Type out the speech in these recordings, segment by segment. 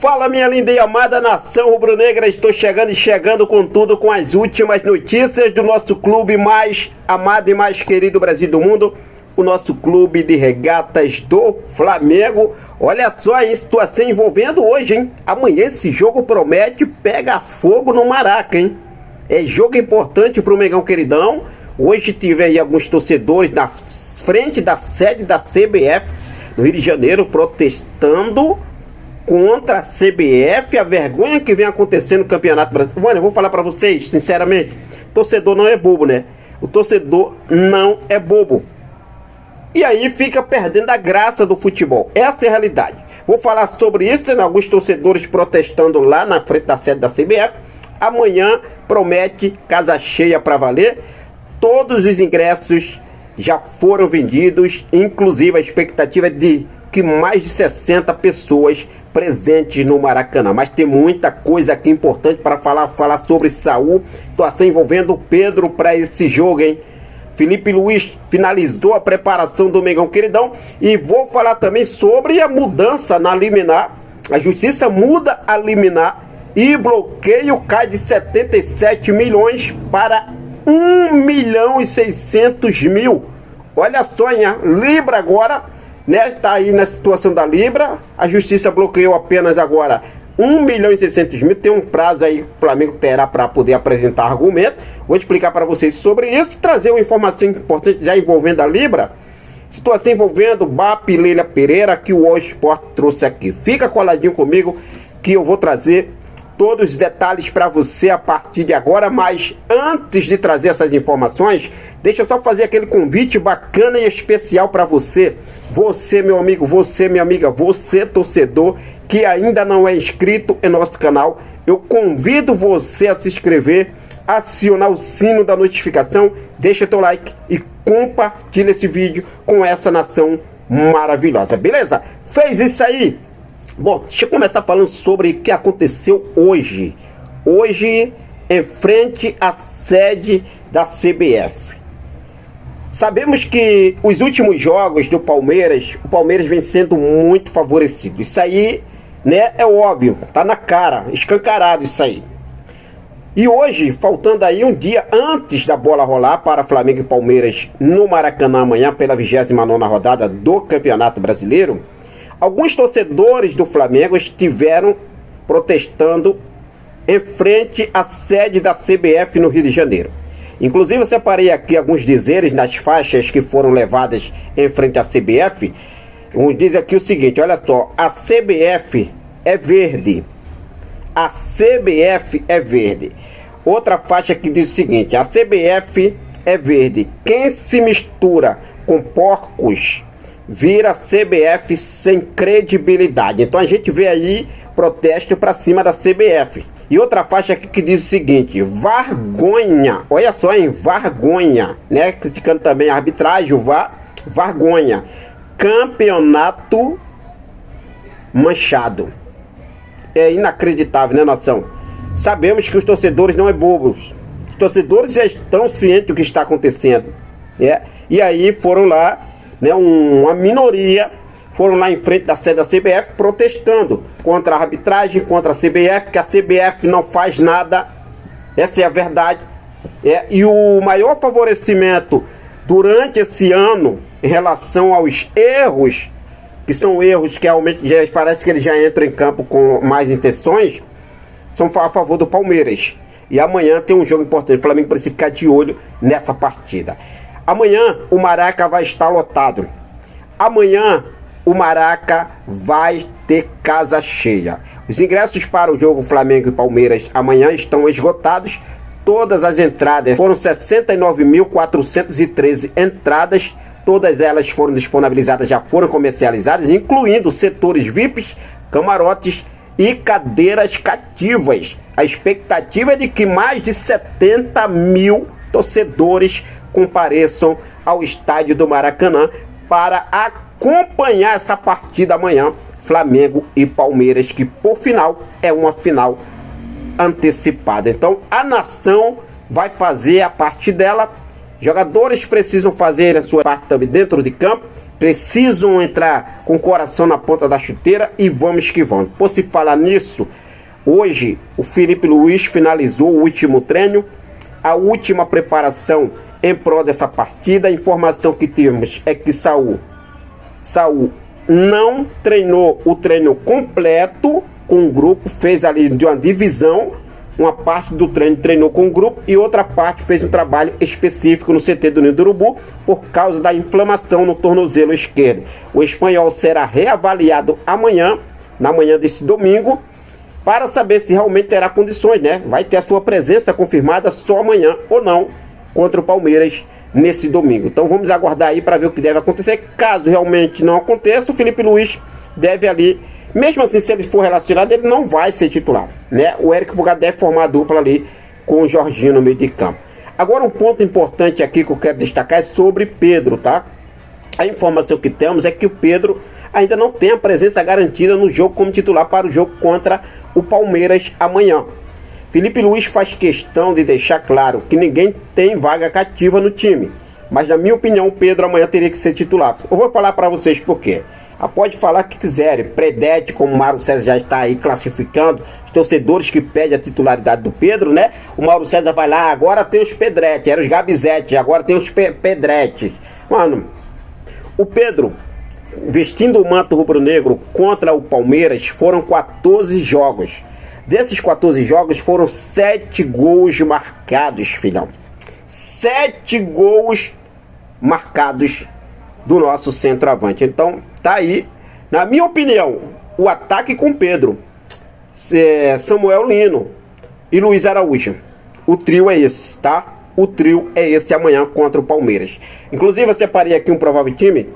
Fala, minha linda e amada nação rubro-negra, estou chegando com tudo, com as últimas notícias do nosso clube mais amado e mais querido do Brasil e do mundo, o nosso clube de regatas do Flamengo. Olha só a situação envolvendo hoje, hein? Amanhã esse jogo promete pegar fogo no Maraca, hein? É jogo importante pro Mengão queridão. Hoje tive aí alguns torcedores na frente da sede da CBF no Rio de Janeiro protestando contra a CBF, a vergonha que vem acontecendo no Campeonato Brasileiro. Mano, eu vou falar pra vocês, sinceramente, torcedor não é bobo, né? O torcedor não é bobo. E aí fica perdendo a graça do futebol. Essa é a realidade. Vou falar sobre isso, né? Alguns torcedores protestando lá na frente da sede da CBF. Amanhã promete casa cheia pra valer. Todos os ingressos já foram vendidos, inclusive a expectativa é de que mais de 60 pessoas presentes no Maracanã. Mas tem muita coisa aqui importante para falar sobre Saúl, situação envolvendo o Pedro para esse jogo, hein? Felipe Luiz finalizou a preparação do Mengão queridão e vou falar também sobre a mudança na liminar. A justiça muda a liminar e bloqueio cai de 77 milhões para 1.600.000. Olha só, hein? Libra agora, né, está aí na situação da Libra. A justiça bloqueou apenas agora 1.600.000. Tem um prazo aí que o Flamengo terá para poder apresentar argumento. Vou explicar para vocês sobre isso, trazer uma informação importante já envolvendo a Libra. Situação envolvendo BAP e Leila Pereira, que o All Sport trouxe aqui. Fica coladinho comigo que eu vou trazer todos os detalhes para você a partir de agora. Mas antes de trazer essas informações, deixa eu só fazer aquele convite bacana e especial para você. Você, meu amigo, você, minha amiga, você, torcedor, que ainda não é inscrito em nosso canal, eu convido você a se inscrever, acionar o sino da notificação, deixa teu like e compartilha esse vídeo com essa nação maravilhosa, beleza? Fez isso aí? Bom, deixa eu começar falando sobre o que aconteceu hoje. Hoje, em frente à sede da CBF. Sabemos que os últimos jogos do Palmeiras, o Palmeiras vem sendo muito favorecido. Isso aí, né, é óbvio, tá na cara, escancarado isso aí. E hoje, faltando aí um dia antes da bola rolar para Flamengo e Palmeiras no Maracanã amanhã pela 29ª rodada do Campeonato Brasileiro, alguns torcedores do Flamengo estiveram protestando em frente à sede da CBF no Rio de Janeiro. Inclusive eu separei aqui alguns dizeres nas faixas que foram levadas em frente à CBF. Diz aqui o seguinte, olha só: a CBF é verde. A CBF é verde. Outra faixa que diz o seguinte: a CBF é verde. Quem se mistura com porcos vira CBF sem credibilidade. Então a gente vê aí protesto para cima da CBF. E outra faixa aqui que diz o seguinte: vergonha. Olha só, hein? Vergonha, né? Criticando também a arbitragem, vergonha. Campeonato manchado. É inacreditável, né, nação? Sabemos que os torcedores não é bobos. Os torcedores já estão cientes do que está acontecendo, né? E aí foram lá, né, uma minoria foram lá em frente da sede da CBF protestando contra a arbitragem, contra a CBF, que a CBF não faz nada. Essa é a verdade. E o maior favorecimento durante esse ano em relação aos erros, que são erros que realmente parece que eles já entram em campo com mais intenções, são a favor do Palmeiras. E amanhã tem um jogo importante, o Flamengo precisa ficar de olho nessa partida. Amanhã o Maraca vai estar lotado. Amanhã o Maraca vai ter casa cheia. Os ingressos para o jogo Flamengo e Palmeiras amanhã estão esgotados. Todas as entradas foram 69.413 entradas. Todas elas foram disponibilizadas, já foram comercializadas, incluindo setores VIPs, camarotes e cadeiras cativas. A expectativa é de que mais de 70.000 torcedores compareçam ao estádio do Maracanã para acompanhar essa partida amanhã, Flamengo e Palmeiras, que por final é uma final antecipada. Então a nação vai fazer a parte dela, jogadores precisam fazer a sua parte também dentro de campo precisam entrar com o coração na ponta da chuteira e vamos que vamos. Por se falar nisso, hoje o Felipe Luiz finalizou o último treino, a última preparação em prol dessa partida. A informação que temos é que Saul não treinou o treino completo com o grupo, fez ali de uma divisão, uma parte do treino treinou com o grupo e outra parte fez um trabalho específico no CT do Ninho do Urubu por causa da inflamação no tornozelo esquerdo. O espanhol será reavaliado amanhã, na manhã desse domingo, para saber se realmente terá condições, né? Vai ter a sua presença confirmada só amanhã ou não contra o Palmeiras nesse domingo. Então vamos aguardar aí para ver o que deve acontecer. Caso realmente não aconteça, o Felipe Luiz deve ali, mesmo assim, se ele for relacionado, ele não vai ser titular, né? O Éric Pulgar deve formar a dupla ali com o Jorginho no meio de campo. Agora um ponto importante aqui que eu quero destacar é sobre Pedro, tá? A informação que temos é que o Pedro ainda não tem a presença garantida no jogo como titular para o jogo contra o Palmeiras amanhã. Felipe Luiz faz questão de deixar claro que ninguém tem vaga cativa no time, mas na minha opinião o Pedro amanhã teria que ser titular. Eu vou falar para vocês por quê. Pode falar o que quiserem, Predete, como o Mauro César já está aí classificando, os torcedores que pedem a titularidade do Pedro, né? O Mauro César vai lá, agora tem os Pedretes, eram os Gabizetes, agora tem os Pedretes. Mano, o Pedro, vestindo o manto rubro-negro contra o Palmeiras, foram 14 jogos. Desses 14 jogos foram 7 gols marcados, filhão. 7 gols marcados do nosso centroavante. Então, tá aí, na minha opinião, o ataque com Pedro, Samuel Lino e Luiz Araújo. O trio é esse, tá? O trio é esse amanhã contra o Palmeiras. Inclusive, eu separei aqui um provável time.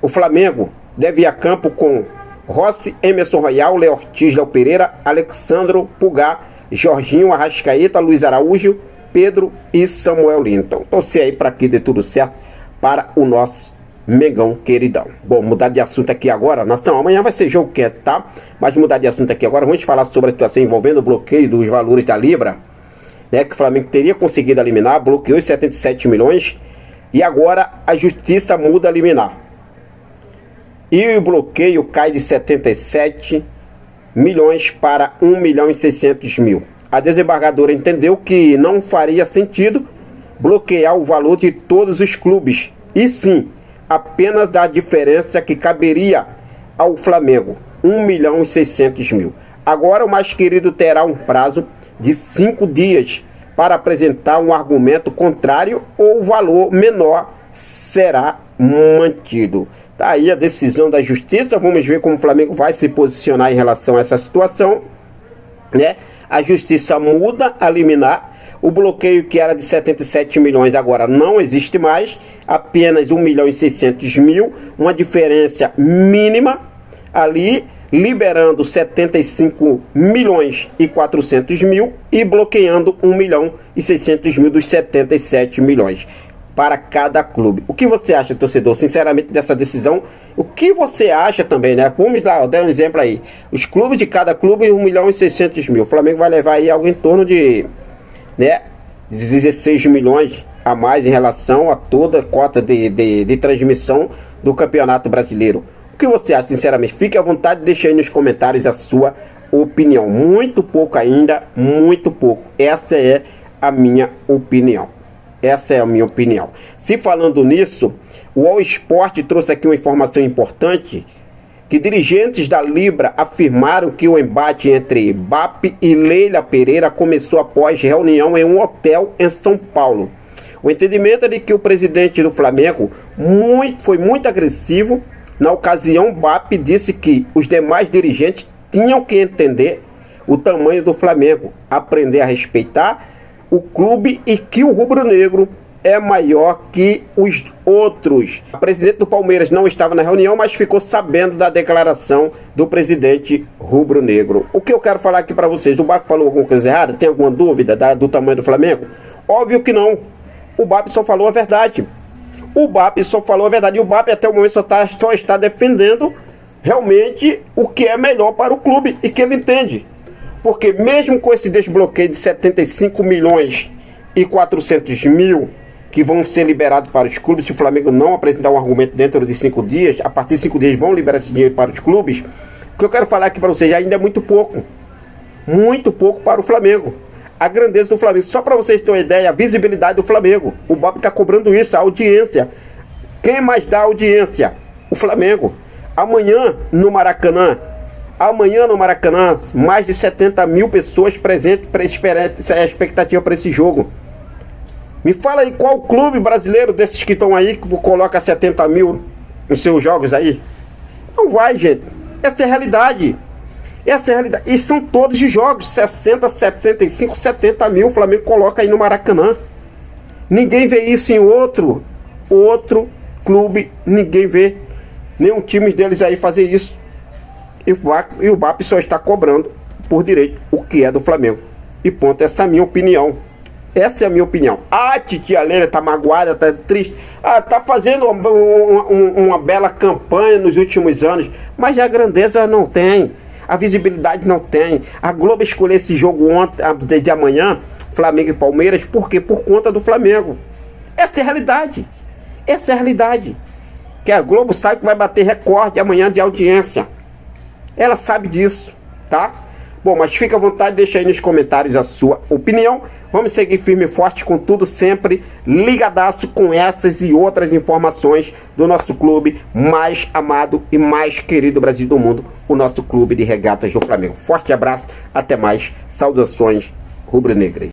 O Flamengo deve ir a campo com Rossi, Emerson Royal, Léo Ortiz, Léo Pereira, Alexandro Pulgar, Jorginho, Arrascaeta, Luiz Araújo, Pedro e Samuel Lino. Então, torcer aí para que dê tudo certo para o nosso Mengão queridão. Bom, mudar de assunto aqui agora, nação, amanhã vai ser jogo quieto, tá? Mas mudar de assunto aqui agora, vamos falar sobre a situação envolvendo o bloqueio dos valores da Libra, né, que o Flamengo teria conseguido eliminar, bloqueou os 77 milhões e agora a justiça muda a liminar. E o bloqueio cai de 77 milhões para 1 milhão e 600 mil. A desembargadora entendeu que não faria sentido bloquear o valor de todos os clubes, e sim, apenas da diferença que caberia ao Flamengo, 1 milhão e 600 mil. Agora o mais querido terá um prazo de 5 dias para apresentar um argumento contrário ou o valor menor será mantido. Tá aí a decisão da justiça, vamos ver como o Flamengo vai se posicionar em relação a essa situação, né? A justiça muda a liminar, o bloqueio que era de 77 milhões agora não existe mais, apenas 1 milhão e 600 mil, uma diferença mínima ali, liberando 75 milhões e 400 mil e bloqueando 1 milhão e 600 mil dos 77 milhões. Para cada clube. O que você acha, torcedor, sinceramente, dessa decisão? O que você acha também, né? Vamos lá, dar um exemplo aí. Os clubes de cada clube, 1 milhão e 600 mil. O Flamengo vai levar aí algo em torno de, né, 16 milhões a mais em relação a toda a cota de transmissão do Campeonato Brasileiro. O que você acha, sinceramente? Fique à vontade, deixe aí nos comentários a sua opinião. Muito pouco ainda, muito pouco. Essa é a minha opinião. Essa é a minha opinião. Se falando nisso, o All Sport trouxe aqui uma informação importante, que dirigentes da Libra afirmaram que o embate entre BAP e Leila Pereira começou após reunião em um hotel em São Paulo. O entendimento é de que o presidente do Flamengo foi muito agressivo. Na ocasião, BAP disse que os demais dirigentes tinham que entender o tamanho do Flamengo, aprender a respeitar o clube e que o rubro-negro é maior que os outros. A presidente do Palmeiras não estava na reunião, mas ficou sabendo da declaração do presidente rubro-negro. O que eu quero falar aqui para vocês, o BAP falou alguma coisa errada? Tem alguma dúvida do tamanho do Flamengo? Óbvio que não. O BAP só falou a verdade. O BAP só falou a verdade. E o BAP até o momento só está defendendo realmente o que é melhor para o clube e que ele entende. Porque mesmo com esse desbloqueio de 75 milhões e 400 mil que vão ser liberados para os clubes se o Flamengo não apresentar um argumento dentro de 5 dias. A partir de 5 dias vão liberar esse dinheiro para os clubes. O que eu quero falar aqui para vocês ainda é muito pouco para o Flamengo. A grandeza do Flamengo, só para vocês terem uma ideia, a visibilidade do Flamengo. O Bob está cobrando isso, a audiência. Quem mais dá audiência? O Flamengo. Amanhã no Maracanã, mais de 70 mil pessoas presentes para a expectativa para esse jogo. Me fala aí qual clube brasileiro desses que estão aí que coloca 70 mil nos seus jogos aí? Não vai, gente. Essa é a realidade. Essa é a realidade. E são todos os jogos. 60, 75, 70 mil o Flamengo coloca aí no Maracanã. Ninguém vê isso em outro clube. Ninguém vê nenhum time deles aí fazer isso. E o BAP só está cobrando por direito o que é do Flamengo. E ponto. Essa é a minha opinião. Essa é a minha opinião. A titia Leila tá magoada, tá triste. Tá fazendo uma bela campanha nos últimos anos. Mas a grandeza não tem. A visibilidade não tem. A Globo escolheu esse jogo ontem, de amanhã, Flamengo e Palmeiras, por quê? Por conta do Flamengo. Essa é a realidade. Essa é a realidade. Que a Globo sabe que vai bater recorde amanhã de audiência. Ela sabe disso, tá? Bom, mas fica à vontade, deixa aí nos comentários a sua opinião. Vamos seguir firme e forte com tudo sempre ligadaço com essas e outras informações do nosso clube mais amado e mais querido do Brasil e do mundo, o nosso clube de regatas do Flamengo. Forte abraço, até mais, saudações rubro-negras.